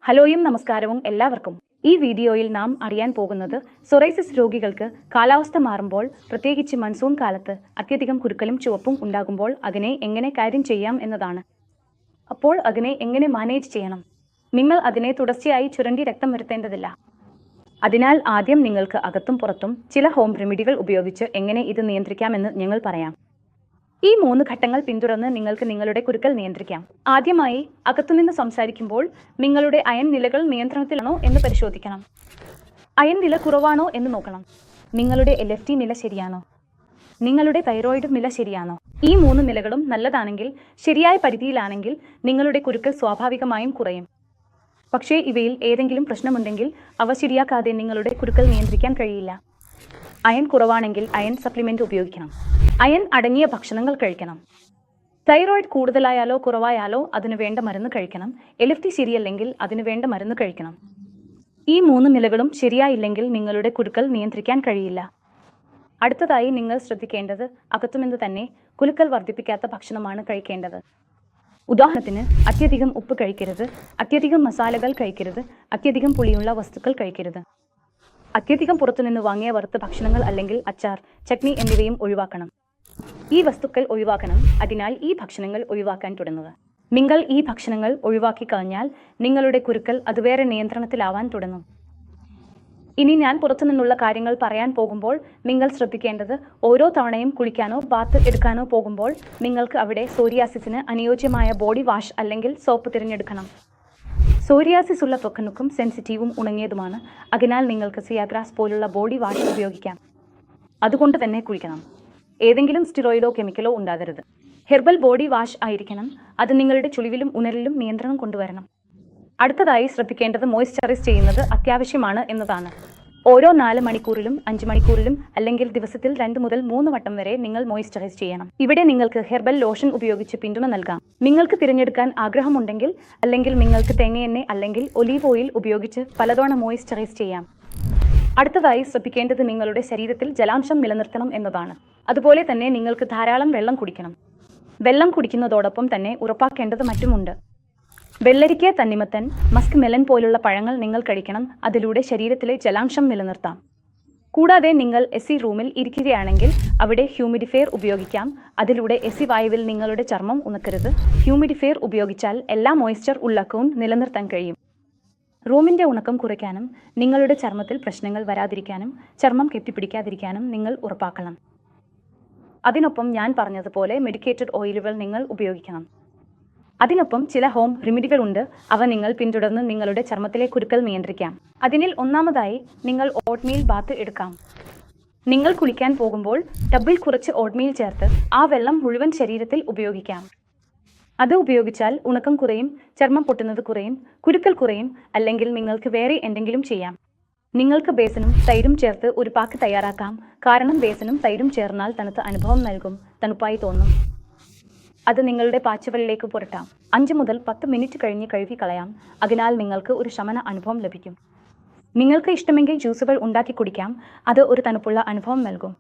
ഹലോയും നമസ്കാരവും എല്ലാവർക്കും. ഈ വീഡിയോയിൽ നാം അറിയാൻ പോകുന്നത് സോറിയാസിസ് രോഗികൾക്ക് കാലാവസ്ഥ മാറുമ്പോൾ, പ്രത്യേകിച്ച് മൺസൂൺ കാലത്ത് അത്യധികം കുരുക്കളും ചുവപ്പും ഉണ്ടാകുമ്പോൾ അതിനെ എങ്ങനെ കാര്യം ചെയ്യാം എന്നതാണ്. അപ്പോൾ അതിനെ എങ്ങനെ മാനേജ് ചെയ്യണം? നിങ്ങൾ അതിനെ തുടർച്ചയായി ചുരണ്ടി രക്തം വരുത്തേണ്ടതില്ല. അതിനാൽ ആദ്യം നിങ്ങൾക്ക് അകത്തും പുറത്തും ചില ഹോം റെമഡികൾ ഉപയോഗിച്ച് എങ്ങനെ ഇത് നിയന്ത്രിക്കാമെന്ന് ഞങ്ങൾ പറയാം. ഈ 3 ഘട്ടങ്ങൾ പിന്തുടർന്ന് നിങ്ങൾക്ക് നിങ്ങളുടെ കുരുക്കൾ നിയന്ത്രിക്കാം. ആദ്യമായി, അകത്തുനിന്ന് സംസാരിക്കുമ്പോൾ നിങ്ങളുടെ അയൺ നിലകൾ നിയന്ത്രണത്തിലാണോ എന്ന് പരിശോധിക്കണം. അയൺ നില കുറവാണോ എന്ന് നോക്കണം. നിങ്ങളുടെ LFT നില ശരിയാണോ? നിങ്ങളുടെ തൈറോയിഡ് നില ശരിയാണോ? ഈ 3 നിലകളും നല്ലതാണെങ്കിൽ, ശരിയായ പരിധിയിലാണെങ്കിൽ നിങ്ങളുടെ കുരുക്കൾ സ്വാഭാവികമായും കുറയും. പക്ഷേ ഇവയിൽ ഏതെങ്കിലും പ്രശ്നമുണ്ടെങ്കിൽ അവ ശരിയാക്കാതെ നിങ്ങളുടെ കുരുക്കൾ നിയന്ത്രിക്കാൻ കഴിയില്ല. അയൺ കുറവാണെങ്കിൽ അയൺ സപ്ലിമെന്റ് ഉപയോഗിക്കണം. അയൺ അടങ്ങിയ ഭക്ഷണങ്ങൾ കഴിക്കണം. തൈറോയിഡ് കൂടുതലായാലോ കുറവായാലോ അതിനു വേണ്ട മരുന്ന് കഴിക്കണം. LFT ശരിയല്ലെങ്കിൽ അതിനു വേണ്ട മരുന്ന് കഴിക്കണം. ഈ 3 നിലകളും ശരിയായില്ലെങ്കിൽ നിങ്ങളുടെ കുരുക്കൾ നിയന്ത്രിക്കാൻ കഴിയില്ല. അടുത്തതായി നിങ്ങൾ ശ്രദ്ധിക്കേണ്ടത് അകത്തുനിന്ന് തന്നെ കുരുക്കൾ വർദ്ധിപ്പിക്കാത്ത ഭക്ഷണമാണ് കഴിക്കേണ്ടത്. ഉദാഹരണത്തിന്, അത്യധികം ഉപ്പ് കഴിക്കരുത്, അത്യധികം മസാലകൾ കഴിക്കരുത്, അത്യധികം പുളിയുള്ള വസ്തുക്കൾ കഴിക്കരുത്. അത്യധികം പുറത്തുനിന്ന് വാങ്ങിയ വറുത്ത ഭക്ഷണങ്ങൾ അല്ലെങ്കിൽ അച്ചാർ, ചട്നി എന്നിവയും ഒഴിവാക്കണം. ഈ വസ്തുക്കൾ ഒഴിവാക്കണം. അതിനാൽ ഈ ഭക്ഷണങ്ങൾ ഒഴിവാക്കാൻ തുടങ്ങുക. നിങ്ങൾ ഈ ഭക്ഷണങ്ങൾ ഒഴിവാക്കി കഴിഞ്ഞാൽ നിങ്ങളുടെ കുരുക്കൾ അതുവേറെ നിയന്ത്രണത്തിലാവാൻ തുടങ്ങും. ഇനി ഞാൻ പുറത്തുനിന്നുള്ള കാര്യങ്ങൾ പറയാൻ പോകുമ്പോൾ നിങ്ങൾ ശ്രദ്ധിക്കേണ്ടത്, ഓരോ തവണയും കുളിക്കാനോ ബാത്ത് എടുക്കാനോ പോകുമ്പോൾ നിങ്ങൾക്ക് അവിടെ സോറിയാസിസിന് അനുയോജ്യമായ ബോഡി വാഷ് അല്ലെങ്കിൽ സോപ്പ് തിരഞ്ഞെടുക്കണം. സോറിയാസിസ് ഉള്ള ത്വക്കിനും സെൻസിറ്റീവും ഉണങ്ങിയതുമാണ്. അതിനാൽ നിങ്ങൾക്ക് സിയാഗ്രാസ് പോലുള്ള ബോഡി വാഷ് ഉപയോഗിക്കാം. അതുകൊണ്ട് തന്നെ കുളിക്കണം. ഏതെങ്കിലും സ്റ്റിറോയിഡോ കെമിക്കലോ ഉണ്ടാകരുത്. ഹെർബൽ ബോഡി വാഷ് ആയിരിക്കണം. അത് നിങ്ങളുടെ ചുളിവിലും ഉണരലിലും നിയന്ത്രണം കൊണ്ടുവരണം. അടുത്തതായി ശ്രദ്ധിക്കേണ്ടത് മോയ്സ്ചറൈസ് ചെയ്യുന്നത് അത്യാവശ്യമാണ് എന്നതാണ്. ഓരോ 4 മണിക്കൂറിലും 5 മണിക്കൂറിലും അല്ലെങ്കിൽ ദിവസത്തിൽ 2 മുതൽ 3 വട്ടം വരെ നിങ്ങൾ മോയ്സ്ചറൈസ് ചെയ്യണം. ഇവിടെ നിങ്ങൾക്ക് ഹെർബൽ ലോഷൻ ഉപയോഗിച്ച് പിന്തുണ നൽകാം. നിങ്ങൾക്ക് തിരഞ്ഞെടുക്കാൻ ആഗ്രഹമുണ്ടെങ്കിൽ അല്ലെങ്കിൽ നിങ്ങൾക്ക് തേങ്ങയെണ്ണ അല്ലെങ്കിൽ ഒലീവ് ഓയിൽ ഉപയോഗിച്ച് പലതവണ മോയ്സ്ചറൈസ് ചെയ്യാം. അടുത്തതായി ശ്രദ്ധിക്കേണ്ടത് നിങ്ങളുടെ ശരീരത്തിൽ ജലാംശം നിലനിർത്തണം എന്നതാണ്. അതുപോലെ തന്നെ നിങ്ങൾക്ക് ധാരാളം വെള്ളം കുടിക്കണം. വെള്ളം കുടിക്കുന്നതോടൊപ്പം തന്നെ ഉറപ്പാക്കേണ്ടത് മറ്റുമുണ്ട്. വെള്ളരിക്ക, തണ്ണിമത്തൻ, മസ്ക് മെലൻ പോലുള്ള പഴങ്ങൾ നിങ്ങൾ കഴിക്കണം. അതിലൂടെ ശരീരത്തിലെ ജലാംശം നിലനിർത്താം. കൂടാതെ നിങ്ങൾ AC റൂമിൽ ഇരിക്കുകയാണെങ്കിൽ അവിടെ ഹ്യൂമിഡിഫയർ ഉപയോഗിക്കാം. അതിലൂടെ AC വായുവിൽ നിങ്ങളുടെ ചർമ്മം ഉണക്കരുത്. ഹ്യൂമിഡിഫയർ ഉപയോഗിച്ചാൽ എല്ലാ മോയ്സ്ചർ ഉള്ളക്കവും നിലനിർത്താൻ കഴിയും. റൂമിൻ്റെ ഉണക്കം കുറയ്ക്കാനും നിങ്ങളുടെ ചർമ്മത്തിൽ പ്രശ്നങ്ങൾ വരാതിരിക്കാനും ചർമ്മം കെട്ടിപ്പിടിക്കാതിരിക്കാനും നിങ്ങൾ ഉറപ്പാക്കണം. അതിനൊപ്പം ഞാൻ പറഞ്ഞതുപോലെ മെഡിക്കേറ്റഡ് ഓയിലുകൾ നിങ്ങൾ ഉപയോഗിക്കണം. അതിനൊപ്പം ചില ഹോം റെമഡികളുണ്ട്. അവ നിങ്ങൾ പിന്തുടർന്ന് നിങ്ങളുടെ ചർമ്മത്തിലെ കുരുക്കൾ നിയന്ത്രിക്കാം. അതിനിൽ ഒന്നാമതായി നിങ്ങൾ ഓട്ട്മീൽ ബാത്ത് എടുക്കാം. നിങ്ങൾ കുളിക്കാൻ പോകുമ്പോൾ ടബിൽ കുറച്ച് ഓട്ട്മീൽ ചേർത്ത് ആ വെള്ളം മുഴുവൻ ശരീരത്തിൽ ഉപയോഗിക്കാം. അത് ഉപയോഗിച്ചാൽ ഉണക്കം കുറയും, ചർമ്മം പൊട്ടുന്നത് കുറയും, കുരുക്കൾ കുറയും. അല്ലെങ്കിൽ നിങ്ങൾക്ക് വേറെ എന്തെങ്കിലും ചെയ്യാം. നിങ്ങൾക്ക് ബേസനും തൈരും ചേർത്ത് ഒരു പാക്ക് തയ്യാറാക്കാം. കാരണം ബേസനും തൈരും ചേർന്നാൽ തണുത്ത അനുഭവം നൽകും, തണുപ്പായി തോന്നും. അത് നിങ്ങളുടെ പാച്ചവലിലേക്ക് പുരട്ടാം. 5 മുതൽ 10 മിനിറ്റ് കഴിഞ്ഞ് കഴുകി കളയാം. അതിനാൽ നിങ്ങൾക്ക് ഒരു ശമന അനുഭവം ലഭിക്കും. നിങ്ങൾക്ക് ഇഷ്ടമെങ്കിൽ ജ്യൂസുകൾ ഉണ്ടാക്കി കുടിക്കാം. അത് ഒരു തണുപ്പുള്ള അനുഭവം നൽകും.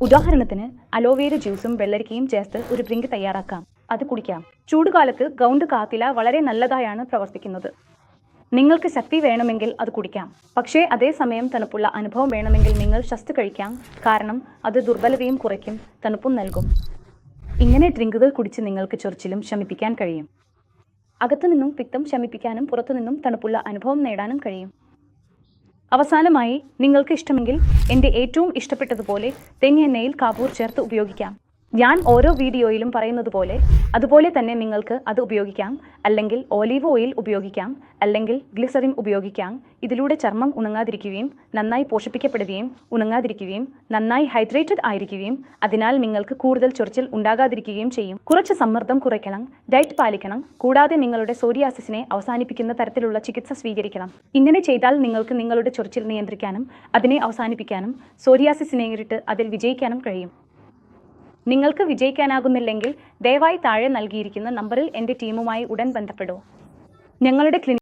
ഉദാഹരണത്തിന്, അലോവേര ജ്യൂസും വെള്ളരിക്കയും ചേർത്ത് ഒരു ഡ്രിങ്ക് തയ്യാറാക്കാം. അത് കുടിക്കാം. ചൂടുകാലത്ത് ഗൗണ്ട് കാത്തില വളരെ നല്ലതായാണ് പ്രവർത്തിക്കുന്നത്. നിങ്ങൾക്ക് ശക്തി വേണമെങ്കിൽ അത് കുടിക്കാം. പക്ഷേ അതേസമയം തണുപ്പുള്ള അനുഭവം വേണമെങ്കിൽ നിങ്ങൾ ഷസ്ത് കഴിക്കാം. കാരണം അത് ദുർബലതയും കുറയ്ക്കും, തണുപ്പും നൽകും. ഇങ്ങനെ ഡ്രിങ്കുകൾ കുടിച്ച് നിങ്ങൾക്ക് ചൊറിച്ചിലും ശമിപ്പിക്കാൻ കഴിയും. അകത്തുനിന്നും പിത്തം ശമിപ്പിക്കാനും പുറത്തുനിന്നും തണുപ്പുള്ള അനുഭവം നേടാനും കഴിയും. അവസാനമായി, നിങ്ങൾക്ക് ഇഷ്ടമെങ്കിൽ എൻ്റെ ഏറ്റവും ഇഷ്ടപ്പെട്ടതുപോലെ തേങ്ങയെണ്ണയിൽ കാപൂർ ചേർത്ത് ഉപയോഗിക്കാം. ഞാൻ ഓരോ വീഡിയോയിലും പറയുന്നത് പോലെ അതുപോലെ തന്നെ നിങ്ങൾക്ക് അത് ഉപയോഗിക്കാം. അല്ലെങ്കിൽ ഒലീവ് ഓയിൽ ഉപയോഗിക്കാം, അല്ലെങ്കിൽ ഗ്ലിസറിൻ ഉപയോഗിക്കാം. ഇതിലൂടെ ചർമ്മം ഉണങ്ങാതിരിക്കുകയും നന്നായി പോഷിപ്പിക്കപ്പെടുകയും ഉണങ്ങാതിരിക്കുകയും നന്നായി ഹൈഡ്രേറ്റഡ് ആയിരിക്കുകയും അതിനാൽ നിങ്ങൾക്ക് കൂടുതൽ ചൊറിച്ചിൽ ഉണ്ടാകാതിരിക്കുകയും ചെയ്യും. കുറച്ച് സമ്മർദ്ദം കുറയ്ക്കണം, ഡയറ്റ് പാലിക്കണം. കൂടാതെ നിങ്ങളുടെ സോറിയാസിസിനെ അവസാനിപ്പിക്കുന്ന തരത്തിലുള്ള ചികിത്സ സ്വീകരിക്കണം. ഇങ്ങനെ ചെയ്താൽ നിങ്ങൾക്ക് നിങ്ങളുടെ ചൊറിച്ചിൽ നിയന്ത്രിക്കാനും അതിനെ അവസാനിപ്പിക്കാനും സോറിയാസിസ് നേരിട്ട് അതിൽ വിജയിക്കാനും കഴിയും. നിങ്ങൾക്ക് വിജയിക്കാനാകുന്നില്ലെങ്കിൽ ദയവായി താഴെ നൽകിയിരിക്കുന്ന നമ്പറിൽ എൻ്റെ ടീമുമായി ഉടൻ ബന്ധപ്പെടൂ. ഞങ്ങളുടെ ക്ലിനിക്